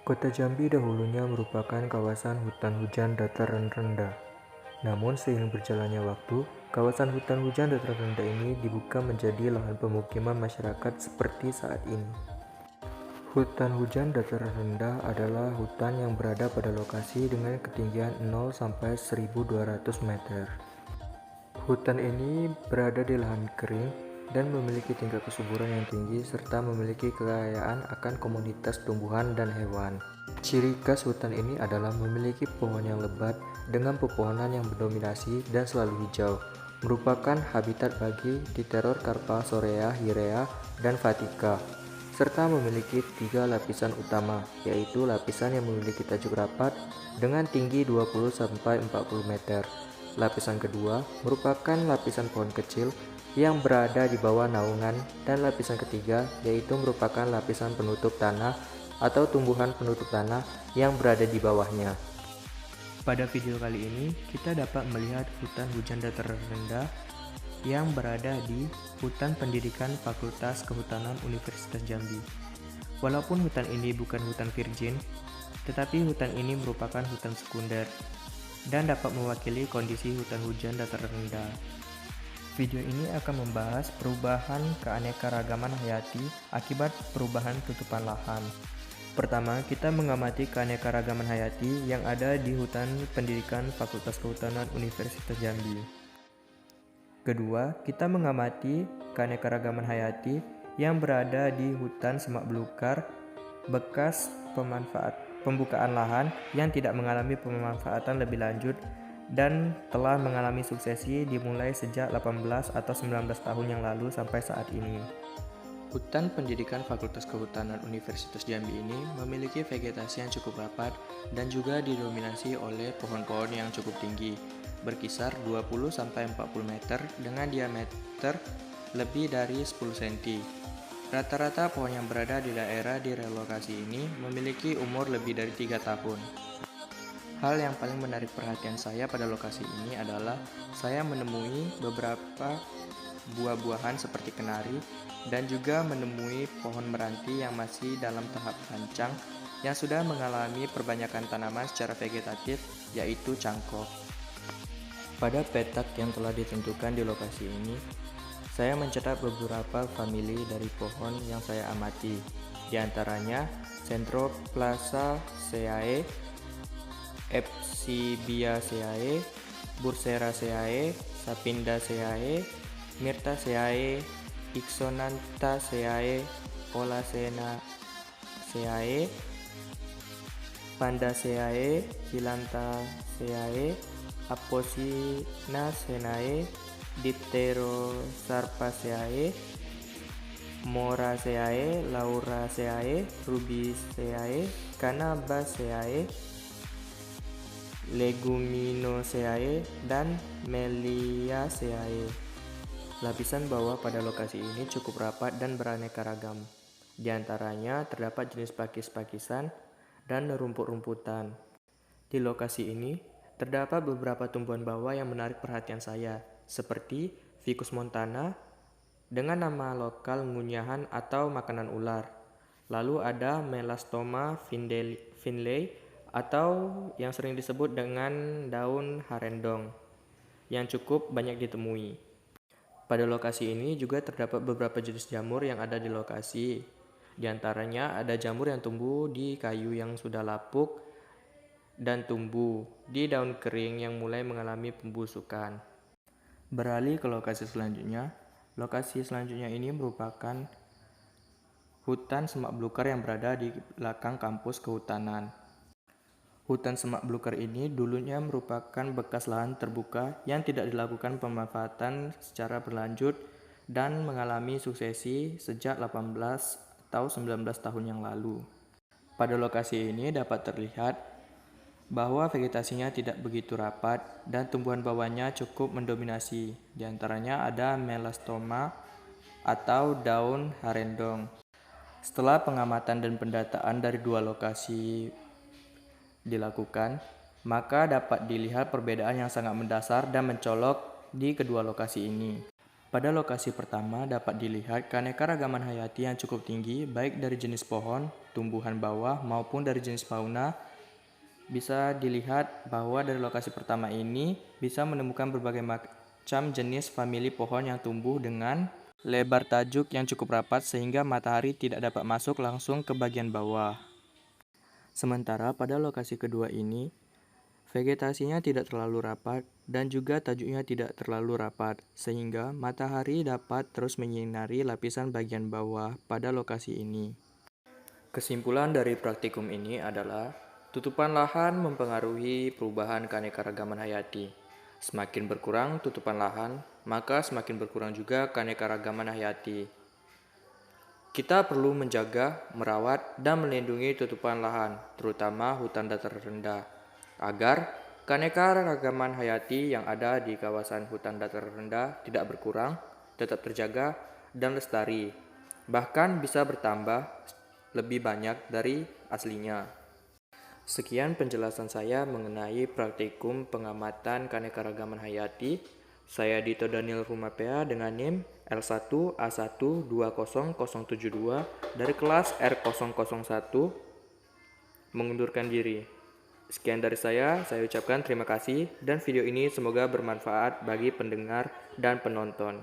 Kota Jambi dahulunya merupakan kawasan hutan hujan dataran rendah. Namun seiring berjalannya waktu, kawasan hutan hujan dataran rendah ini dibuka menjadi lahan pemukiman masyarakat seperti saat ini. Hutan hujan dataran rendah adalah hutan yang berada pada lokasi dengan ketinggian 0 sampai 1200 meter. Hutan ini berada di lahan kering dan memiliki tingkat kesuburan yang tinggi serta memiliki kekayaan akan komunitas tumbuhan dan hewan. Ciri khas hutan ini adalah memiliki pohon yang lebat dengan pepohonan yang mendominasi dan selalu hijau, merupakan habitat bagi diteror Carpalsaurea, Hirea, dan Vatica, serta memiliki 3 lapisan utama, yaitu lapisan yang memiliki tajuk rapat dengan tinggi 20-40 meter. Lapisan kedua merupakan lapisan pohon kecil yang berada di bawah naungan, dan lapisan ketiga yaitu merupakan lapisan penutup tanah atau tumbuhan penutup tanah yang berada di bawahnya. Pada video kali ini kita dapat melihat hutan hujan dataran rendah yang berada di Hutan Pendidikan Fakultas Kehutanan Universitas Jambi. Walaupun hutan ini bukan hutan virgin, tetapi hutan ini merupakan hutan sekunder dan dapat mewakili kondisi hutan hujan dataran rendah. Video ini akan membahas perubahan keanekaragaman hayati akibat perubahan tutupan lahan. Pertama, kita mengamati keanekaragaman hayati yang ada di Hutan Pendidikan Fakultas Kehutanan Universitas Jambi. Kedua, kita mengamati keanekaragaman hayati yang berada di hutan semak belukar bekas pembukaan lahan yang tidak mengalami pemanfaatan lebih lanjut dan telah mengalami suksesi dimulai sejak 18 atau 19 tahun yang lalu sampai saat ini. Hutan Pendidikan Fakultas Kehutanan Universitas Jambi ini memiliki vegetasi yang cukup rapat dan juga didominasi oleh pohon-pohon yang cukup tinggi, berkisar 20-40 meter dengan diameter lebih dari 10 cm. Rata-rata pohon yang berada di daerah di relokasi ini memiliki umur lebih dari 3 tahun. Hal yang paling menarik perhatian saya pada lokasi ini adalah saya menemui beberapa buah-buahan seperti kenari dan juga menemui pohon meranti yang masih dalam tahap rancang yang sudah mengalami perbanyakan tanaman secara vegetatif, yaitu cangkok. Pada petak yang telah ditentukan di lokasi ini, saya mencatat beberapa famili dari pohon yang saya amati, di antaranya Centroplasaceae, Epsibiaceae, Burseraceae, Sapindaceae, Myrtaceae, Ixonanthaceae, Olacenaceae, Pandaceae, Phyllantaceae, Apocynaceae, Dipterosarpaceae, Moraceae, Lauraceae, Rubiceae, Cannabaceae, Leguminosae, dan Meliaceae. Lapisan bawah pada lokasi ini cukup rapat dan beraneka ragam. Di antaranya terdapat jenis pakis-pakisan dan rumput-rumputan. Di lokasi ini terdapat beberapa tumbuhan bawah yang menarik perhatian saya, seperti Ficus montana dengan nama lokal ngunyahan atau makanan ular. Lalu ada Melastoma finlay atau yang sering disebut dengan daun harendong yang cukup banyak ditemui. Pada lokasi ini juga terdapat beberapa jenis jamur yang ada di lokasi. Di antaranya ada jamur yang tumbuh di kayu yang sudah lapuk dan tumbuh di daun kering yang mulai mengalami pembusukan. Beralih ke lokasi selanjutnya. Lokasi selanjutnya ini merupakan hutan semak belukar yang berada di belakang kampus kehutanan. Hutan semak belukar ini dulunya merupakan bekas lahan terbuka yang tidak dilakukan pemanfaatan secara berlanjut dan mengalami suksesi sejak 18 atau 19 tahun yang lalu. Pada lokasi ini dapat terlihat bahwa vegetasinya tidak begitu rapat dan tumbuhan bawahnya cukup mendominasi. Di antaranya ada Melastoma atau daun harendong. Setelah pengamatan dan pendataan dari 2 lokasi dilakukan, maka dapat dilihat perbedaan yang sangat mendasar dan mencolok di kedua lokasi ini. Pada lokasi pertama dapat dilihat keanekaragaman hayati yang cukup tinggi, baik dari jenis pohon, tumbuhan bawah, maupun dari jenis fauna. Bisa dilihat bahwa dari lokasi pertama ini bisa menemukan berbagai macam jenis famili pohon yang tumbuh dengan lebar tajuk yang cukup rapat sehingga matahari tidak dapat masuk langsung ke bagian bawah. Sementara pada lokasi kedua ini, vegetasinya tidak terlalu rapat dan juga tajuknya tidak terlalu rapat, sehingga matahari dapat terus menyinari lapisan bagian bawah pada lokasi ini. Kesimpulan dari praktikum ini adalah tutupan lahan mempengaruhi perubahan keanekaragaman hayati. Semakin berkurang tutupan lahan, maka semakin berkurang juga keanekaragaman hayati. Kita perlu menjaga, merawat, dan melindungi tutupan lahan, terutama hutan datar rendah, agar keanekaragaman hayati yang ada di kawasan hutan datar rendah tidak berkurang, tetap terjaga, dan lestari. Bahkan bisa bertambah lebih banyak dari aslinya. Sekian penjelasan saya mengenai praktikum pengamatan keanekaragaman hayati. Saya Dito Daniel Rumapea dengan NIM L1A1200072 dari kelas R001 mengundurkan diri. Sekian dari saya ucapkan terima kasih dan video ini semoga bermanfaat bagi pendengar dan penonton.